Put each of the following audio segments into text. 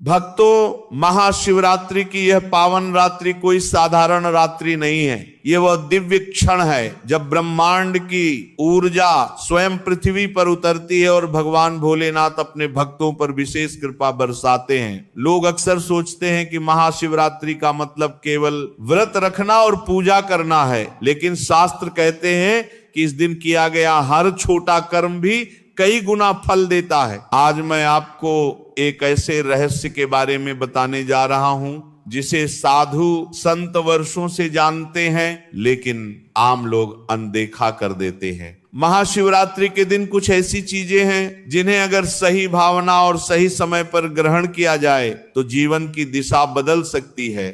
भक्तों, महाशिवरात्रि की यह पावन रात्रि कोई साधारण रात्रि नहीं है। यह वह दिव्य क्षण है जब ब्रह्मांड की ऊर्जा स्वयं पृथ्वी पर उतरती है और भगवान भोलेनाथ अपने भक्तों पर विशेष कृपा बरसाते हैं। लोग अक्सर सोचते हैं कि महाशिवरात्रि का मतलब केवल व्रत रखना और पूजा करना है, लेकिन शास्त्र कहते हैं कि इस दिन किया गया हर छोटा कर्म भी कई गुना फल देता है। आज मैं आपको एक ऐसे रहस्य के बारे में बताने जा रहा हूं जिसे साधु संत वर्षों से जानते हैं, लेकिन आम लोग अनदेखा कर देते हैं। महाशिवरात्रि के दिन कुछ ऐसी चीजें हैं जिन्हें अगर सही भावना और सही समय पर ग्रहण किया जाए तो जीवन की दिशा बदल सकती है।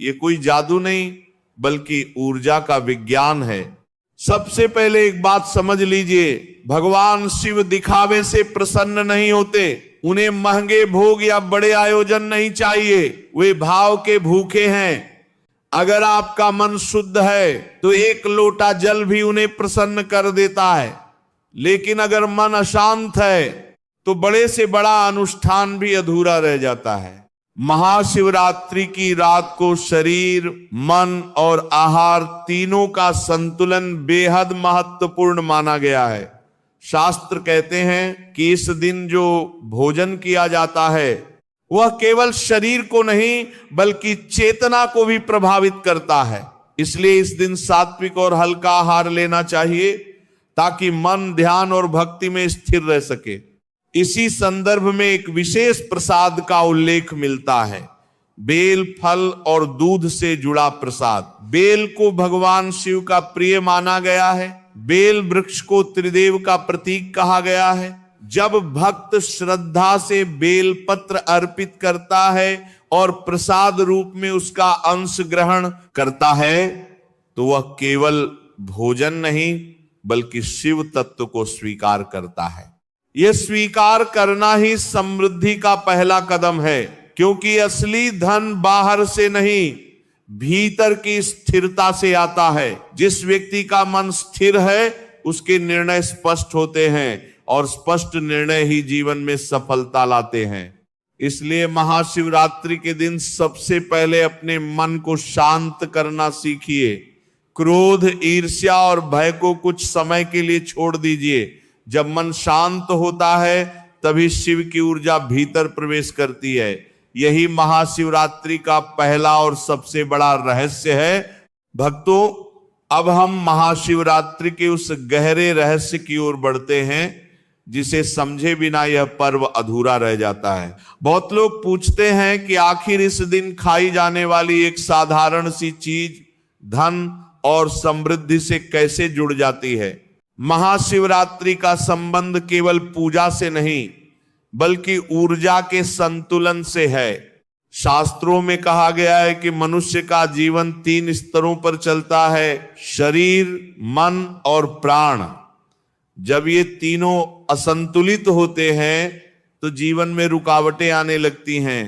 ये कोई जादू नहीं बल्कि ऊर्जा का विज्ञान है। सबसे पहले एक बात समझ लीजिए, भगवान शिव दिखावे से प्रसन्न नहीं होते। उन्हें महंगे भोग या बड़े आयोजन नहीं चाहिए, वे भाव के भूखे हैं। अगर आपका मन शुद्ध है तो एक लोटा जल भी उन्हें प्रसन्न कर देता है, लेकिन अगर मन अशांत है तो बड़े से बड़ा अनुष्ठान भी अधूरा रह जाता है। महाशिवरात्रि की रात को शरीर, मन और आहार तीनों का संतुलन बेहद महत्वपूर्ण माना गया है। शास्त्र कहते हैं कि इस दिन जो भोजन किया जाता है वह केवल शरीर को नहीं बल्कि चेतना को भी प्रभावित करता है। इसलिए इस दिन सात्विक और हल्का आहार लेना चाहिए ताकि मन, ध्यान और भक्ति में स्थिर रह सके। इसी संदर्भ में एक विशेष प्रसाद का उल्लेख मिलता है, बेल, फल और दूध से जुड़ा प्रसाद। बेल को भगवान शिव का प्रिय माना गया है। बेल वृक्ष को त्रिदेव का प्रतीक कहा गया है। जब भक्त श्रद्धा से बेल पत्र अर्पित करता है और प्रसाद रूप में उसका अंश ग्रहण करता है तो वह केवल भोजन नहीं बल्कि शिव तत्व को स्वीकार करता है। यह स्वीकार करना ही समृद्धि का पहला कदम है, क्योंकि असली धन बाहर से नहीं भीतर की स्थिरता से आता है। जिस व्यक्ति का मन स्थिर है उसके निर्णय स्पष्ट होते हैं और स्पष्ट निर्णय ही जीवन में सफलता लाते हैं। इसलिए महाशिवरात्रि के दिन सबसे पहले अपने मन को शांत करना सीखिए। क्रोध, ईर्ष्या और भय को कुछ समय के लिए छोड़ दीजिए। जब मन शांत होता है तभी शिव की ऊर्जा भीतर प्रवेश करती है। यही महाशिवरात्रि का पहला और सबसे बड़ा रहस्य है। भक्तों, अब हम महाशिवरात्रि के उस गहरे रहस्य की ओर बढ़ते हैं जिसे समझे बिना यह पर्व अधूरा रह जाता है। बहुत लोग पूछते हैं कि आखिर इस दिन खाई जाने वाली एक साधारण सी चीज धन और समृद्धि से कैसे जुड़ जाती है। महाशिवरात्रि का संबंध केवल पूजा से नहीं बल्कि ऊर्जा के संतुलन से है। शास्त्रों में कहा गया है कि मनुष्य का जीवन 3 स्तरों पर चलता है, शरीर, मन और प्राण। जब ये तीनों असंतुलित होते हैं तो जीवन में रुकावटें आने लगती हैं।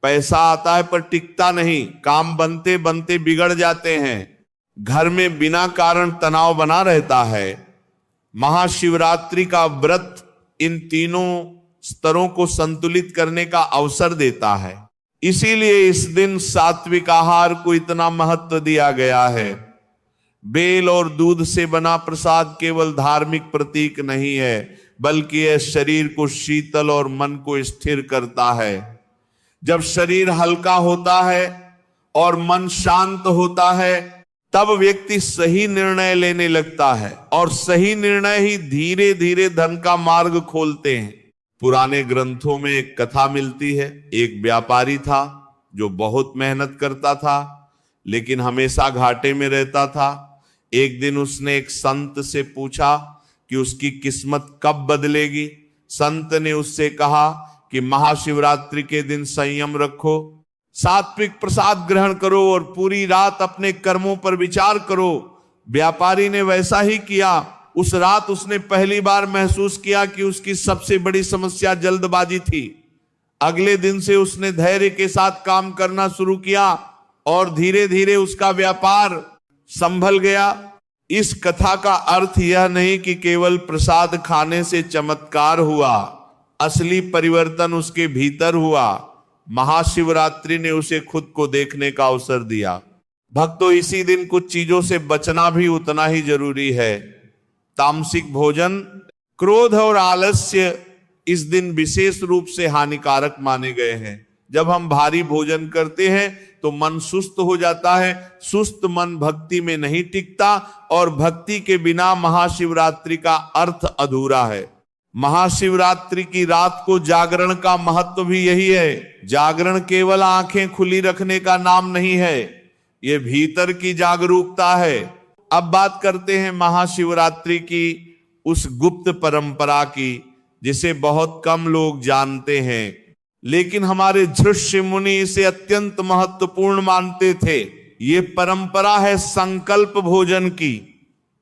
पैसा आता है पर टिकता नहीं, काम बनते बनते बिगड़ जाते हैं, घर में बिना कारण तनाव बना रहता है। महाशिवरात्रि का व्रत इन तीनों स्तरों को संतुलित करने का अवसर देता है। इसीलिए इस दिन सात्विक आहार को इतना महत्व दिया गया है। बेल और दूध से बना प्रसाद केवल धार्मिक प्रतीक नहीं है बल्कि यह शरीर को शीतल और मन को स्थिर करता है। जब शरीर हल्का होता है और मन शांत होता है तब व्यक्ति सही निर्णय लेने लगता है और सही निर्णय ही धीरे धीरे धन का मार्ग खोलते हैं। पुराने ग्रंथों में एक कथा मिलती है। एक व्यापारी था जो बहुत मेहनत करता था लेकिन हमेशा घाटे में रहता था। एक दिन उसने एक संत से पूछा कि उसकी किस्मत कब बदलेगी। संत ने उससे कहा कि महाशिवरात्रि के दिन संयम रखो, सात्विक प्रसाद ग्रहण करो और पूरी रात अपने कर्मों पर विचार करो। व्यापारी ने वैसा ही किया। उस रात उसने पहली बार महसूस किया कि उसकी सबसे बड़ी समस्या जल्दबाजी थी। अगले दिन से उसने धैर्य के साथ काम करना शुरू किया और धीरे धीरे उसका व्यापार संभल गया। इस कथा का अर्थ यह नहीं कि केवल प्रसाद खाने से चमत्कार हुआ, असली परिवर्तन उसके भीतर हुआ। महाशिवरात्रि ने उसे खुद को देखने का अवसर दिया। भक्तों, इसी दिन कुछ चीजों से बचना भी उतना ही जरूरी है। तामसिक भोजन, क्रोध और आलस्य इस दिन विशेष रूप से हानिकारक माने गए हैं। जब हम भारी भोजन करते हैं तो मन सुस्त हो जाता है। सुस्त मन भक्ति में नहीं टिकता और भक्ति के बिना महाशिवरात्रि का अर्थ अधूरा है। महाशिवरात्रि की रात को जागरण का महत्व भी यही है। जागरण केवल आंखें खुली रखने का नाम नहीं है, ये भीतर की जागरूकता है। अब बात करते हैं महाशिवरात्रि की उस गुप्त परंपरा की जिसे बहुत कम लोग जानते हैं, लेकिन हमारे ऋषि मुनि इसे अत्यंत महत्वपूर्ण मानते थे। ये परंपरा है संकल्प भोजन की।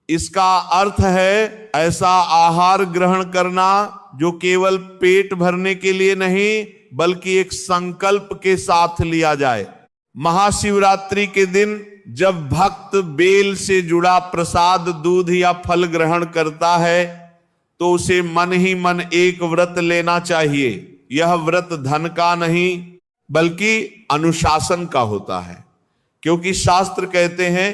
इसका अर्थ है ऐसा आहार ग्रहण करना जो केवल पेट भरने के लिए नहीं बल्कि एक संकल्प के साथ लिया जाए। महाशिवरात्रि के दिन जब भक्त बेल से जुड़ा प्रसाद, दूध या फल ग्रहण करता है तो उसे मन ही मन एक व्रत लेना चाहिए। यह व्रत धन का नहीं बल्कि अनुशासन का होता है, क्योंकि शास्त्र कहते हैं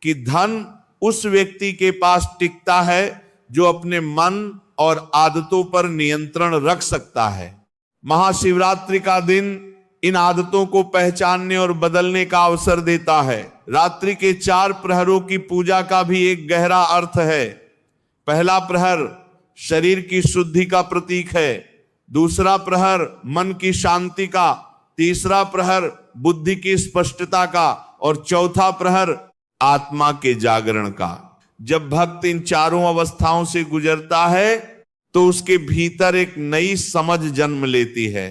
कि धन उस व्यक्ति के पास टिकता है जो अपने मन और आदतों पर नियंत्रण रख सकता है। महाशिवरात्रि का दिन इन आदतों को पहचानने और बदलने का अवसर देता है। रात्रि के 4 प्रहरों की पूजा का भी एक गहरा अर्थ है। पहला प्रहर शरीर की शुद्धि का प्रतीक है, दूसरा प्रहर मन की शांति का, तीसरा प्रहर बुद्धि की स्पष्टता का और चौथा प्रहर आत्मा के जागरण का। जब भक्त इन चारों अवस्थाओं से गुजरता है तो उसके भीतर एक नई समझ जन्म लेती है।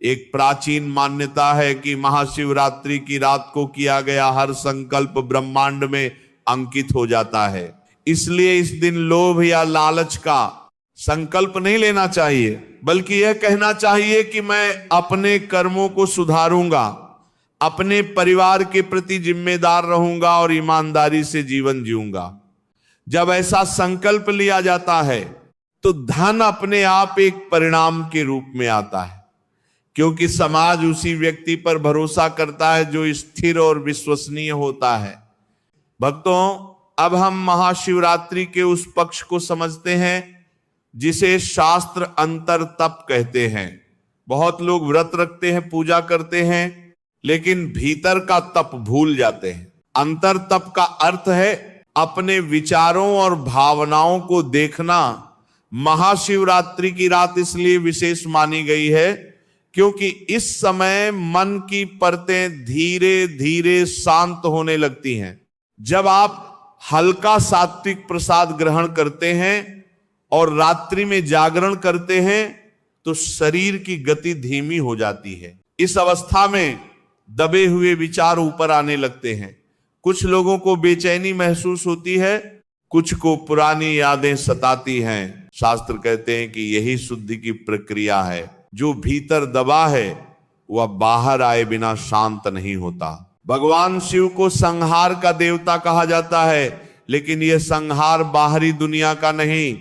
एक प्राचीन मान्यता है कि महाशिवरात्रि की रात को किया गया हर संकल्प ब्रह्मांड में अंकित हो जाता है। इसलिए इस दिन लोभ या लालच का संकल्प नहीं लेना चाहिए, बल्कि यह कहना चाहिए कि मैं अपने कर्मों को सुधारूंगा, अपने परिवार के प्रति जिम्मेदार रहूंगा और ईमानदारी से जीवन जीऊंगा। जब ऐसा संकल्प लिया जाता है तो धन अपने आप एक परिणाम के रूप में आता है, क्योंकि समाज उसी व्यक्ति पर भरोसा करता है जो स्थिर और विश्वसनीय होता है। भक्तों, अब हम महाशिवरात्रि के उस पक्ष को समझते हैं जिसे शास्त्र अंतर तप कहते हैं। बहुत लोग व्रत रखते हैं, पूजा करते हैं, लेकिन भीतर का तप भूल जाते हैं। अंतर तप का अर्थ है अपने विचारों और भावनाओं को देखना। महाशिवरात्रि की रात इसलिए विशेष मानी गई है क्योंकि इस समय मन की परतें धीरे धीरे शांत होने लगती हैं। जब आप हल्का सात्विक प्रसाद ग्रहण करते हैं और रात्रि में जागरण करते हैं तो शरीर की गति धीमी हो जाती है। इस अवस्था में दबे हुए विचार ऊपर आने लगते हैं। कुछ लोगों को बेचैनी महसूस होती है, कुछ को पुरानी यादें सताती हैं। शास्त्र कहते हैं कि यही शुद्धि की प्रक्रिया है। जो भीतर दबा है वह बाहर आए बिना शांत नहीं होता। भगवान शिव को संहार का देवता कहा जाता है, लेकिन यह संहार बाहरी दुनिया का नहीं,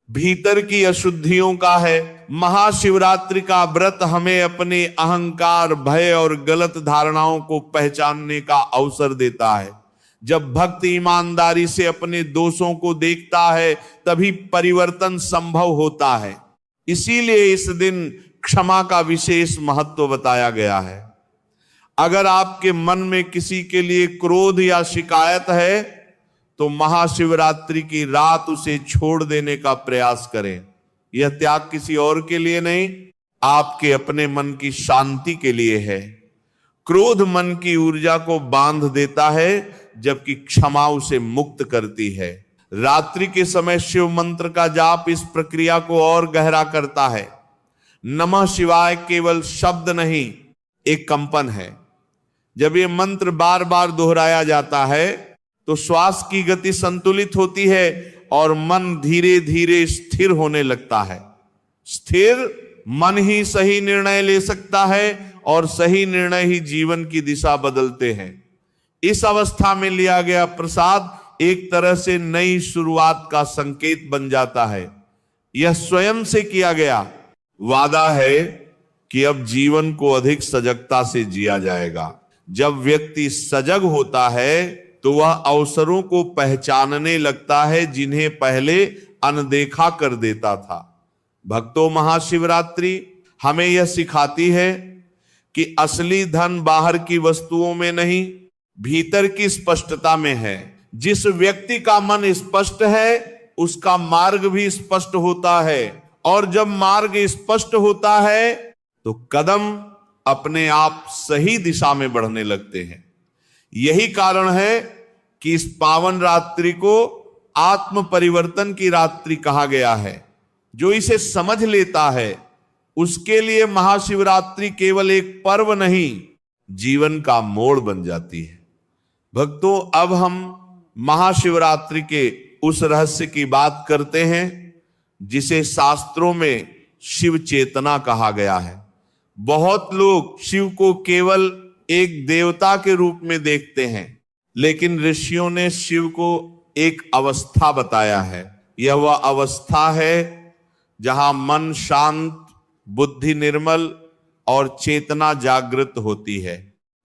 भीतर की अशुद्धियों का है। महाशिवरात्रि का व्रत हमें अपने अहंकार, भय और गलत धारणाओं को पहचानने का अवसर देता है। जब भक्त ईमानदारी से अपने दोषों को देखता है तभी परिवर्तन संभव होता है। इसीलिए इस दिन क्षमा का विशेष महत्व बताया गया है। अगर आपके मन में किसी के लिए क्रोध या शिकायत है तो महाशिवरात्रि की रात उसे छोड़ देने का प्रयास करें। यह त्याग किसी और के लिए नहीं, आपके अपने मन की शांति के लिए है। क्रोध मन की ऊर्जा को बांध देता है, जबकि क्षमा उसे मुक्त करती है। रात्रि के समय शिव मंत्र का जाप इस प्रक्रिया को और गहरा करता है। नमः शिवाय केवल शब्द नहीं, एक कंपन है। जब ये मंत्र बार बार दोहराया जाता है तो श्वास की गति संतुलित होती है और मन धीरे धीरे स्थिर होने लगता है। स्थिर मन ही सही निर्णय ले सकता है और सही निर्णय ही जीवन की दिशा बदलते हैं। इस अवस्था में लिया गया प्रसाद एक तरह से नई शुरुआत का संकेत बन जाता है। यह स्वयं से किया गया वादा है कि अब जीवन को अधिक सजगता से जिया जाएगा। जब व्यक्ति सजग होता है तो वह अवसरों को पहचानने लगता है जिन्हें पहले अनदेखा कर देता था। भक्तों, महाशिवरात्रि हमें यह सिखाती है कि असली धन बाहर की वस्तुओं में नहीं, भीतर की स्पष्टता में है। जिस व्यक्ति का मन स्पष्ट है उसका मार्ग भी स्पष्ट होता है, और जब मार्ग स्पष्ट होता है तो कदम अपने आप सही दिशा में बढ़ने लगते हैं। यही कारण है कि इस पावन रात्रि को आत्म परिवर्तन की रात्रि कहा गया है। जो इसे समझ लेता है उसके लिए महाशिवरात्रि केवल एक पर्व नहीं, जीवन का मोड़ बन जाती है। भक्तों, अब हम महाशिवरात्रि के उस रहस्य की बात करते हैं जिसे शास्त्रों में शिव चेतना कहा गया है। बहुत लोग शिव को केवल एक देवता के रूप में देखते हैं, लेकिन ऋषियों ने शिव को एक अवस्था बताया है। यह वह अवस्था है जहां मन शांत, बुद्धि निर्मल और चेतना जागृत होती है।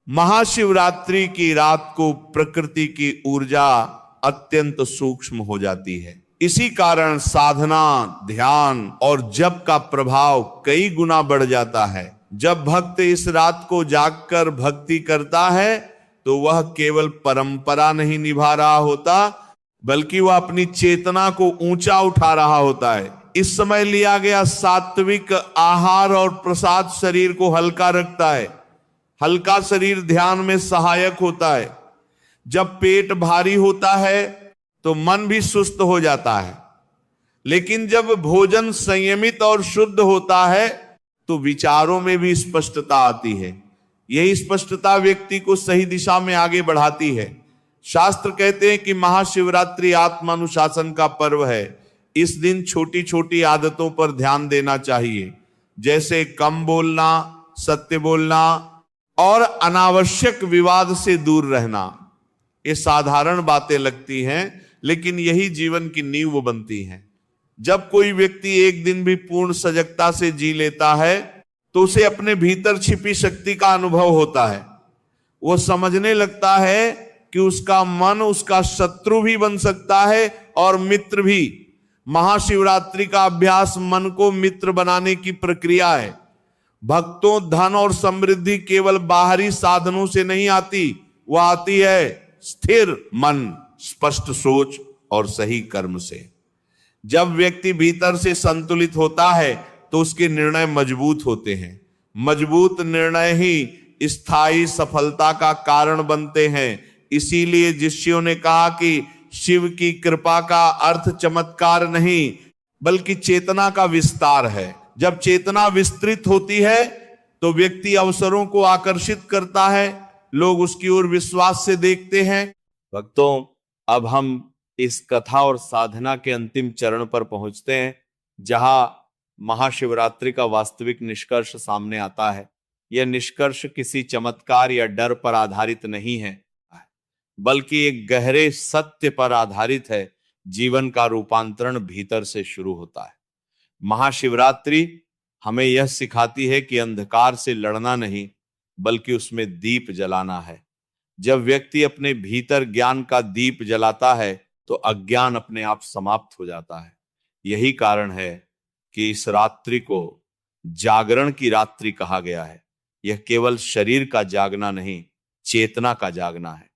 महाशिवरात्रि की रात को प्रकृति की ऊर्जा अत्यंत सूक्ष्म हो जाती है। इसी कारण साधना, ध्यान और जप का प्रभाव कई गुना बढ़ जाता है। जब भक्त इस रात को जागकर भक्ति करता है तो वह केवल परंपरा नहीं निभा रहा होता, बल्कि वह अपनी चेतना को ऊंचा उठा रहा होता है। इस समय लिया गया सात्विक आहार और प्रसाद शरीर को हल्का रखता है। हल्का शरीर ध्यान में सहायक होता है। जब पेट भारी होता है तो मन भी सुस्त हो जाता है, लेकिन जब भोजन संयमित और शुद्ध होता है तो विचारों में भी स्पष्टता आती है। यही स्पष्टता व्यक्ति को सही दिशा में आगे बढ़ाती है। शास्त्र कहते हैं कि महाशिवरात्रि आत्मानुशासन का पर्व है। इस दिन छोटी छोटी आदतों पर ध्यान देना चाहिए, जैसे कम बोलना, सत्य बोलना और अनावश्यक विवाद से दूर रहना। ये साधारण बातें लगती हैं, लेकिन यही जीवन की नींव बनती हैं। जब कोई व्यक्ति एक दिन भी पूर्ण सजगता से जी लेता है तो उसे अपने भीतर छिपी शक्ति का अनुभव होता है। वो समझने लगता है कि उसका मन उसका शत्रु भी बन सकता है और मित्र भी। महाशिवरात्रि का अभ्यास मन को मित्र बनाने की प्रक्रिया है। भक्तों, धन और समृद्धि केवल बाहरी साधनों से नहीं आती, वह आती है स्थिर मन, स्पष्ट सोच और सही कर्म से। जब व्यक्ति भीतर से संतुलित होता है तो उसके निर्णय मजबूत होते हैं। मजबूत निर्णय ही स्थायी सफलता का कारण बनते हैं। इसीलिए ऋषियों ने कहा कि शिव की कृपा का अर्थ चमत्कार नहीं, बल्कि चेतना का विस्तार है। जब चेतना विस्तृत होती है तो व्यक्ति अवसरों को आकर्षित करता है, लोग उसकी ओर विश्वास से देखते हैं। भक्तों, अब हम इस कथा और साधना के अंतिम चरण पर पहुंचते हैं, जहां महाशिवरात्रि का वास्तविक निष्कर्ष सामने आता है। यह निष्कर्ष किसी चमत्कार या डर पर आधारित नहीं है, बल्कि एक गहरे सत्य पर आधारित है। जीवन का रूपांतरण भीतर से शुरू होता है। महाशिवरात्रि हमें यह सिखाती है कि अंधकार से लड़ना नहीं, बल्कि उसमें दीप जलाना है। जब व्यक्ति अपने भीतर ज्ञान का दीप जलाता है तो अज्ञान अपने आप समाप्त हो जाता है। यही कारण है कि इस रात्रि को जागरण की रात्रि कहा गया है। यह केवल शरीर का जागना नहीं, चेतना का जागना है।